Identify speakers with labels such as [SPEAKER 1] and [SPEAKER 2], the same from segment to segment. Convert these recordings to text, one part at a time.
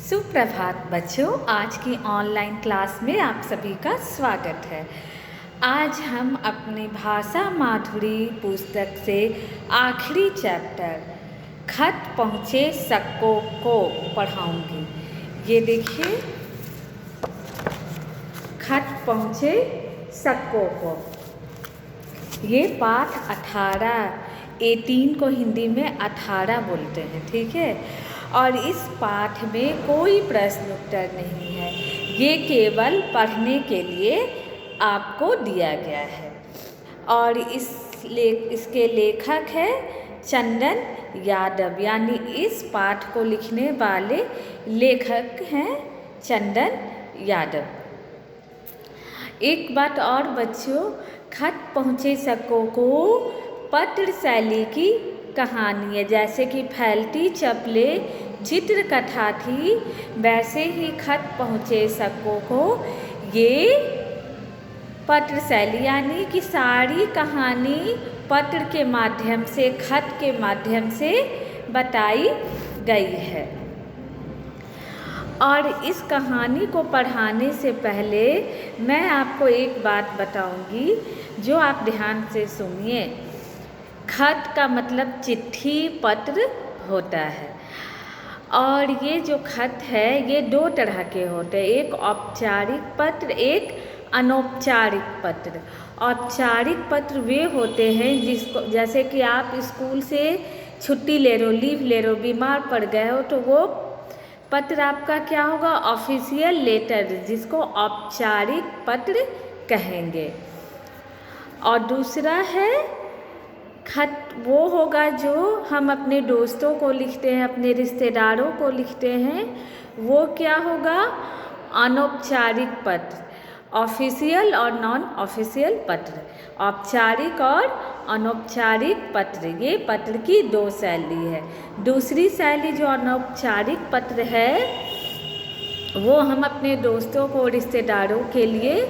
[SPEAKER 1] सुप्रभात बच्चों, आज की ऑनलाइन क्लास में आप सभी का स्वागत है। आज हम अपनी भाषा माधुरी पुस्तक से आखिरी चैप्टर खत पहुँचे सक्कों को पढ़ाऊँगी। ये देखिए, खत पहुँचे सक्कों को, ये पाठ 18 को हिंदी में 18 बोलते हैं, ठीक है। और इस पाठ में कोई प्रश्न उत्तर नहीं है, ये केवल पढ़ने के लिए आपको दिया गया है। और इसके लेखक है चंदन यादव, यानी इस पाठ को लिखने वाले लेखक हैं चंदन यादव। एक बात और बच्चों, खत पहुँचे सक्कों को पत्र शैली की कहानी है। जैसे कि फैलती चप्पलें चित्र कथा थी, वैसे ही खत पहुँचे सक्कों को ये पत्र शैली, यानी कि सारी कहानी पत्र के माध्यम से, खत के माध्यम से बताई गई है। और इस कहानी को पढ़ाने से पहले मैं आपको एक बात बताऊंगी, जो आप ध्यान से सुनिए। खत का मतलब चिट्ठी, पत्र होता है। और ये जो खत है, ये 2 तरह के होते हैं, एक औपचारिक पत्र, एक अनौपचारिक पत्र। औपचारिक पत्र वे होते हैं जिसको, जैसे कि आप स्कूल से छुट्टी ले रहे हो, लीव ले रहे हो, बीमार पड़ गए हो, तो वो पत्र आपका क्या होगा? ऑफिशियल लेटर, जिसको औपचारिक पत्र कहेंगे। और दूसरा है खत, वो होगा जो हम अपने दोस्तों को लिखते हैं, अपने रिश्तेदारों को लिखते हैं, वो क्या होगा? अनौपचारिक पत्र। ऑफिशियल और नॉन ऑफिशियल पत्र, औपचारिक और अनौपचारिक पत्र, ये पत्र की 2 शैली है। दूसरी शैली जो अनौपचारिक पत्र है, वो हम अपने दोस्तों को, रिश्तेदारों के लिए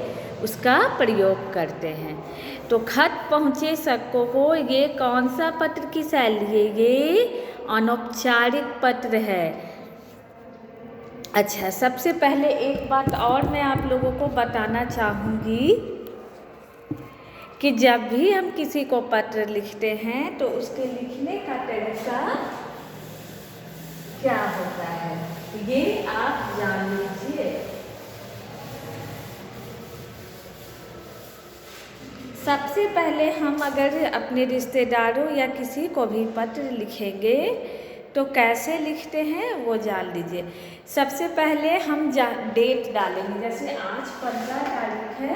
[SPEAKER 1] उसका प्रयोग करते हैं। तो खत पहुँचे सक्कों को, ये कौन सा पत्र की शैली है? ये अनौपचारिक पत्र है। अच्छा, सबसे पहले एक बात और मैं आप लोगों को बताना चाहूँगी कि जब भी हम किसी को पत्र लिखते हैं तो उसके लिखने का तरीका क्या होता है, ये आप जान लीजिए। सबसे पहले हम अगर अपने रिश्तेदारों या किसी को भी पत्र लिखेंगे तो कैसे लिखते हैं वो जान लीजिए। सबसे पहले हम डेट डालेंगे, जैसे आज 15 तारीख है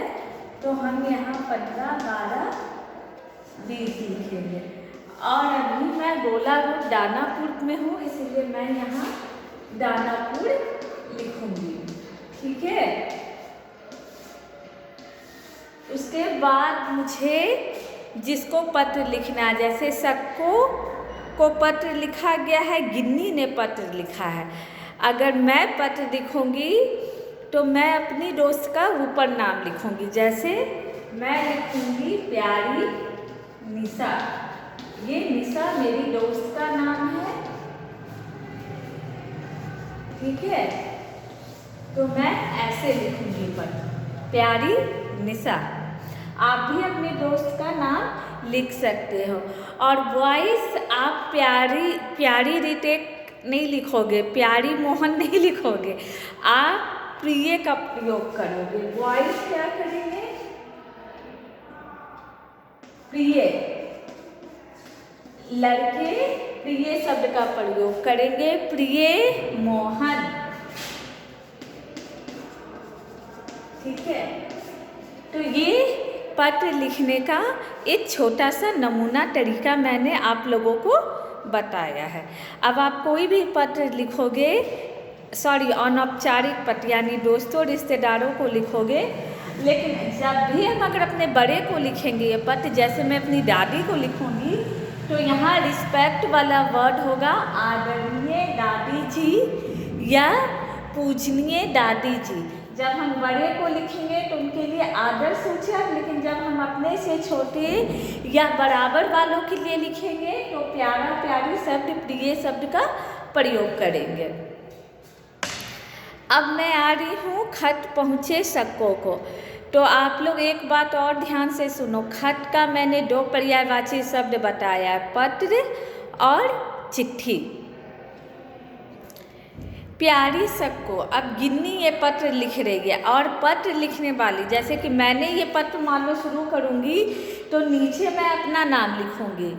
[SPEAKER 1] तो हम यहाँ 15/12/20 लिखेंगे। और अभी मैं गोला रोड दानापुर में हूँ, इसलिए मैं यहाँ दानापुर लिखूँगी, ठीक है। उसके बाद मुझे जिसको पत्र लिखना है, जैसे सक्कों को पत्र लिखा गया है, गिन्नी ने पत्र लिखा है। अगर मैं पत्र लिखूंगी तो मैं अपनी दोस्त का ऊपर नाम लिखूंगी, जैसे मैं लिखूंगी प्यारी निशा। ये निशा मेरी दोस्त का नाम है, ठीक है। तो मैं ऐसे लिखूंगी पत्र, प्यारी निशा। आप भी अपने दोस्त का नाम लिख सकते हो। और वॉइस आप प्यारी रिटेक नहीं लिखोगे, प्यारी मोहन नहीं लिखोगे, आप प्रिय का प्रयोग करोगे। वॉइस क्या करेंगे? प्रिय, लड़के प्रिय शब्द का प्रयोग करेंगे, प्रिय मोहन, ठीक है। तो ये पत्र लिखने का एक छोटा सा नमूना तरीका मैंने आप लोगों को बताया है। अब आप कोई भी पत्र लिखोगे, अनौपचारिक पत्र यानी दोस्तों रिश्तेदारों को लिखोगे, लेकिन जब भी हम अगर अपने बड़े को लिखेंगे ये पत्र, जैसे मैं अपनी दादी को लिखूंगी, तो यहाँ रिस्पेक्ट वाला वर्ड होगा आदरणीय दादी जी या पूजनीय दादी जी। जब हम बड़े को लिखेंगे तो उनके लिए आदर सूचक, लेकिन जब हम अपने से छोटे या बराबर वालों के लिए लिखेंगे तो प्यारा प्यारी शब्द, प्रिय शब्द का प्रयोग करेंगे। अब मैं आ रही हूँ खत पहुँचे सक्कों को। तो आप लोग एक बात और ध्यान से सुनो। खत का मैंने दो पर्यायवाची शब्द बताया है, पत्र और चिट्ठी। प्यारी सक्को, अब गिन्नी ये पत्र लिख रही है और पत्र लिखने वाली, जैसे कि मैंने ये पत्र मान लो शुरू करूँगी तो नीचे मैं अपना नाम लिखूँगी।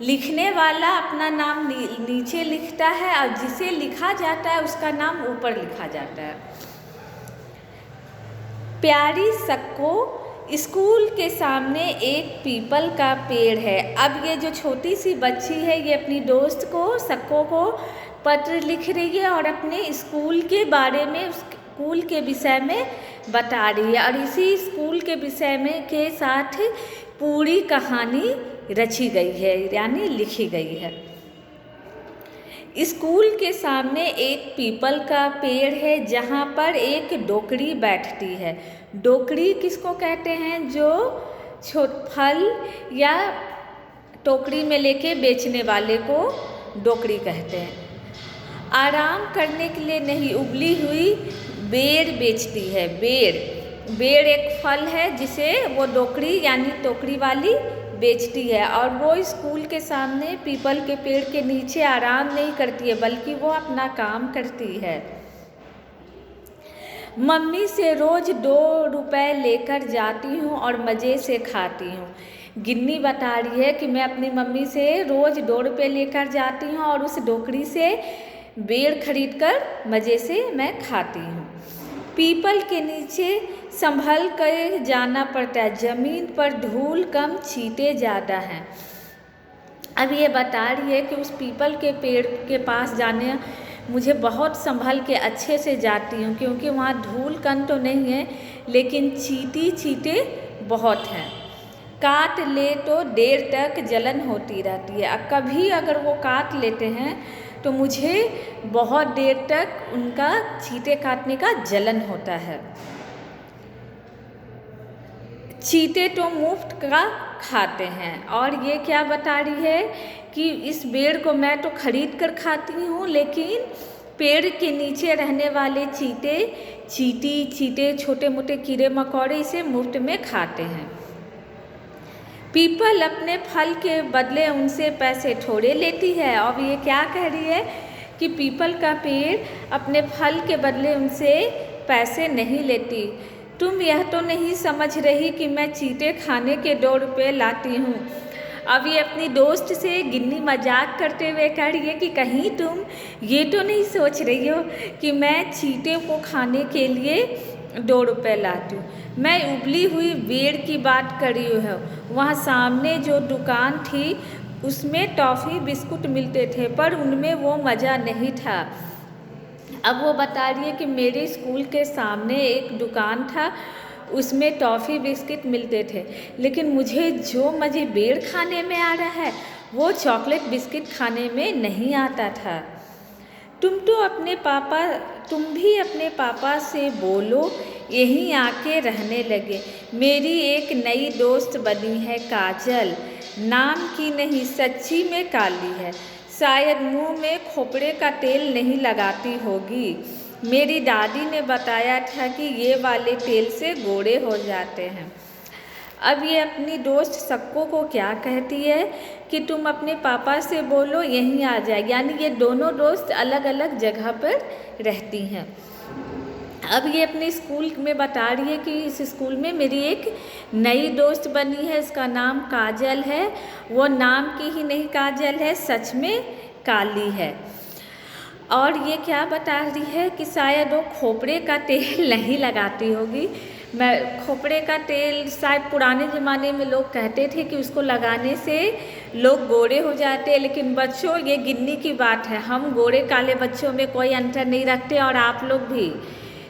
[SPEAKER 1] लिखने वाला अपना नाम नीचे लिखता है और जिसे लिखा जाता है उसका नाम ऊपर लिखा जाता है। प्यारी सक्को, स्कूल के सामने एक पीपल का पेड़ है। अब ये जो छोटी सी बच्ची है ये अपनी दोस्त को, सक्को को पत्र लिख रही है और अपने स्कूल के बारे में, स्कूल के विषय में बता रही है और इसी स्कूल के विषय में के साथ पूरी कहानी रची गई है, यानी लिखी गई है। स्कूल के सामने एक पीपल का पेड़ है जहाँ पर एक डोकरी बैठती है। डोकरी किसको कहते हैं? जो फल या टोकरी में लेके बेचने वाले को डोकरी कहते हैं। आराम करने के लिए नहीं, उबली हुई बेर बेचती है। बेर एक फल है जिसे वो डोकरी यानी टोकरी वाली बेचती है और वो स्कूल के सामने पीपल के पेड़ के नीचे आराम नहीं करती है बल्कि वो अपना काम करती है। मम्मी से रोज़ 2 रुपए लेकर जाती हूँ और मज़े से खाती हूँ। गिन्नी बता रही है कि मैं अपनी मम्मी से रोज़ 2 रुपए लेकर जाती हूँ और उस डोकरी से बेर खरीद कर मज़े से मैं खाती हूँ। पीपल के नीचे संभल कर जाना पड़ता है, ज़मीन पर धूल कम चींटे ज़्यादा हैं। अब ये बता रही है कि उस पीपल के पेड़ के पास जाने मुझे बहुत संभल के अच्छे से जाती हूँ क्योंकि वहाँ धूल कण तो नहीं है लेकिन चींटे बहुत हैं। काट ले तो देर तक जलन होती रहती है। कभी अगर वो काट लेते हैं तो मुझे बहुत देर तक उनका चींटे काटने का जलन होता है। चींटे तो मुफ्त का खाते हैं और ये क्या बता रही है कि इस बेर को मैं तो खरीद कर खाती हूँ लेकिन पेड़ के नीचे रहने वाले चींटे छोटे मोटे कीड़े मकोड़े इसे मुफ्त में खाते हैं। पीपल अपने फल के बदले उनसे पैसे थोड़े लेती है। अब ये क्या कह रही है कि पीपल का पेड़ अपने फल के बदले उनसे पैसे नहीं लेती। तुम यह तो नहीं समझ रही कि मैं चींटे खाने के 2 रुपए लाती हूँ। अब ये अपनी दोस्त से गिन्नी मजाक करते हुए कह रही है कि कहीं तुम ये तो नहीं सोच रही हो कि मैं चींटे को खाने के लिए 2 रुपए लाती हूँ। मैं उबली हुई बेर की बात कर रही हूँ। वहाँ सामने जो दुकान थी उसमें टॉफ़ी बिस्कुट मिलते थे पर उनमें वो मज़ा नहीं था। अब वो बता रही है कि मेरे स्कूल के सामने एक दुकान था, उसमें टॉफ़ी बिस्किट मिलते थे लेकिन मुझे जो मज़े बेर खाने में आ रहा है वो चॉकलेट बिस्किट खाने में नहीं आता था। तुम भी अपने पापा से बोलो यहीं आके रहने लगे। मेरी एक नई दोस्त बनी है काजल, नाम की नहीं सच्ची में काली है। शायद मुंह में खोपड़े का तेल नहीं लगाती होगी। मेरी दादी ने बताया था कि ये वाले तेल से गोरे हो जाते हैं। अब ये अपनी दोस्त सक्को को क्या कहती है कि तुम अपने पापा से बोलो यहीं आ जाए, यानी ये दोनों दोस्त अलग अलग जगह पर रहती हैं। अब ये अपने स्कूल में बता रही है कि इस स्कूल में मेरी एक नई दोस्त बनी है, इसका नाम काजल है। वो नाम की ही नहीं काजल है, सच में काली है। और ये क्या बता रही है कि शायद वो खोपड़े का तेल नहीं लगाती होगी। खोपड़े का तेल शायद पुराने ज़माने में लोग कहते थे कि उसको लगाने से लोग गोरे हो जाते हैं, लेकिन बच्चों ये गिन्नी की बात है। हम गोरे काले बच्चों में कोई अंतर नहीं रखते और आप लोग भी।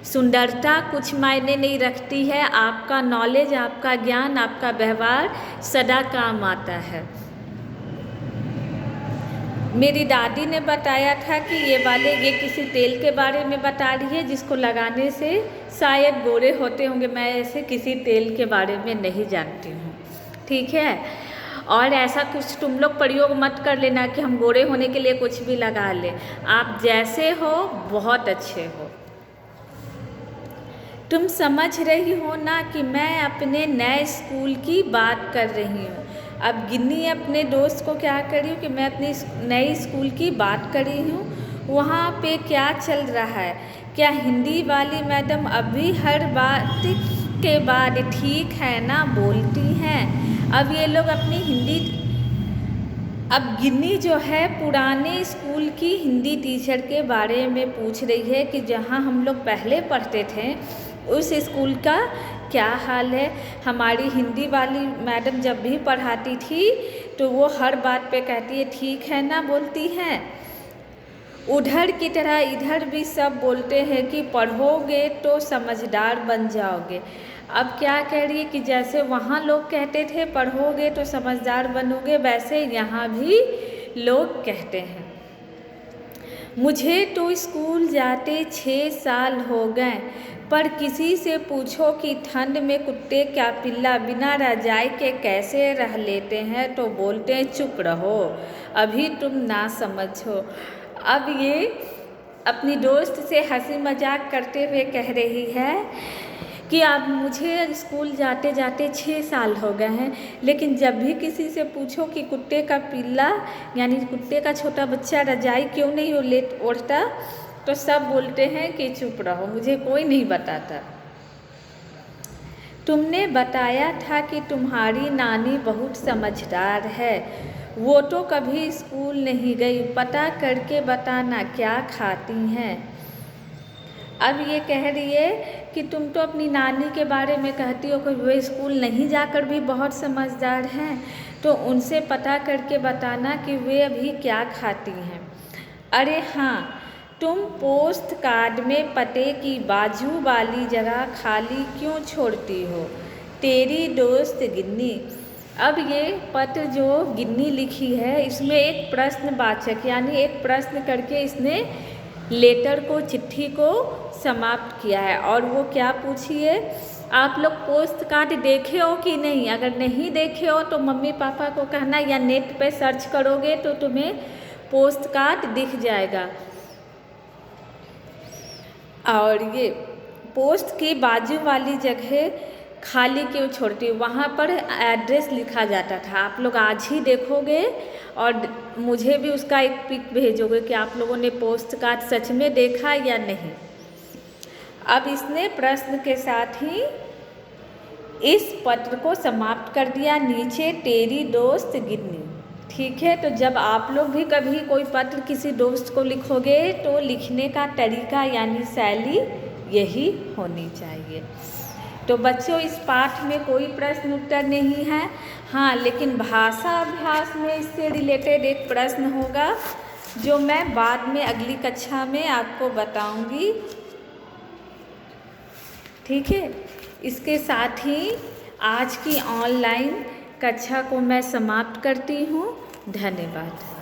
[SPEAKER 1] सुंदरता कुछ मायने नहीं रखती है, आपका नॉलेज, आपका ज्ञान, आपका व्यवहार सदा काम आता है। मेरी दादी ने बताया था कि ये किसी तेल के बारे में बता रही है जिसको लगाने से शायद गोरे होते होंगे। मैं ऐसे किसी तेल के बारे में नहीं जानती हूँ, ठीक है। और ऐसा कुछ तुम लोग प्रयोग मत कर लेना कि हम गोरे होने के लिए कुछ भी लगा लें। आप जैसे हो बहुत अच्छे हो। तुम समझ रही हो ना कि मैं अपने नए स्कूल की बात कर रही हूँ। अब गिन्नी अपने दोस्त को क्या कर रही हूँ कि मैं अपने नई स्कूल की बात कर रही हूँ। वहाँ पे क्या चल रहा है? क्या हिंदी वाली मैडम अभी हर बात के बाद ठीक है ना बोलती हैं? अब ये लोग अपनी हिंदी, अब गिन्नी जो है पुराने स्कूल की हिंदी टीचर के बारे में पूछ रही है कि जहाँ हम लोग पहले पढ़ते थे उस स्कूल का क्या हाल है। हमारी हिंदी वाली मैडम जब भी पढ़ाती थी तो वो हर बात पे कहती है ठीक है ना बोलती हैं। उधर की तरह इधर भी सब बोलते हैं कि पढ़ोगे तो समझदार बन जाओगे। अब क्या कह रही है कि जैसे वहाँ लोग कहते थे पढ़ोगे तो समझदार बनोगे, वैसे यहाँ भी लोग कहते हैं। मुझे तो स्कूल जाते 6 साल हो गए, पर किसी से पूछो कि ठंड में कुत्ते का पिल्ला बिना रजाई के कैसे रह लेते हैं तो बोलते हैं चुप रहो, अभी तुम ना समझो। अब ये अपनी दोस्त से हंसी मजाक करते हुए कह रही है कि अब मुझे स्कूल जाते जाते 6 साल हो गए हैं, लेकिन जब भी किसी से पूछो कि कुत्ते का पिल्ला यानी कुत्ते का छोटा बच्चा रजाई क्यों नहीं ओढ़ता तो सब बोलते हैं कि चुप रहो, मुझे कोई नहीं बताता। तुमने बताया था कि तुम्हारी नानी बहुत समझदार है, वो तो कभी स्कूल नहीं गई, पता करके बताना क्या खाती हैं। अब ये कह रही है कि तुम तो अपनी नानी के बारे में कहती हो कि वे स्कूल नहीं जाकर भी बहुत समझदार हैं, तो उनसे पता करके बताना कि वे अभी क्या खाती हैं। अरे हाँ, तुम पोस्ट कार्ड में पते की बाजू वाली जगह खाली क्यों छोड़ती हो? तेरी दोस्त गिन्नी। अब ये पत्र जो गिन्नी लिखी है इसमें एक प्रश्नवाचक यानी एक प्रश्न करके इसने लेटर को, चिट्ठी को समाप्त किया है। और वो क्या पूछी है, आप लोग पोस्ट कार्ड देखे हो कि नहीं? अगर नहीं देखे हो तो मम्मी पापा को कहना या नेट पे सर्च करोगे तो तुम्हें पोस्ट कार्ड दिख जाएगा। और ये पोस्ट की बाजू वाली जगह खाली क्यों छोड़ती हूँ, वहाँ पर एड्रेस लिखा जाता था। आप लोग आज ही देखोगे और मुझे भी उसका एक पिक भेजोगे कि आप लोगों ने पोस्ट कार्ड सच में देखा या नहीं। अब इसने प्रश्न के साथ ही इस पत्र को समाप्त कर दिया, नीचे तेरी दोस्त गिन्नी। ठीक है, तो जब आप लोग भी कभी कोई पत्र किसी दोस्त को लिखोगे तो लिखने का तरीका यानी शैली यही होनी चाहिए। तो बच्चों, इस पाठ में कोई प्रश्न उत्तर नहीं है। हाँ, लेकिन भाषा अभ्यास में इससे रिलेटेड एक प्रश्न होगा जो मैं बाद में अगली कक्षा में आपको बताऊंगी। ठीक है, इसके साथ ही आज की ऑनलाइन कक्षा को मैं समाप्त करती हूँ। धन्यवाद।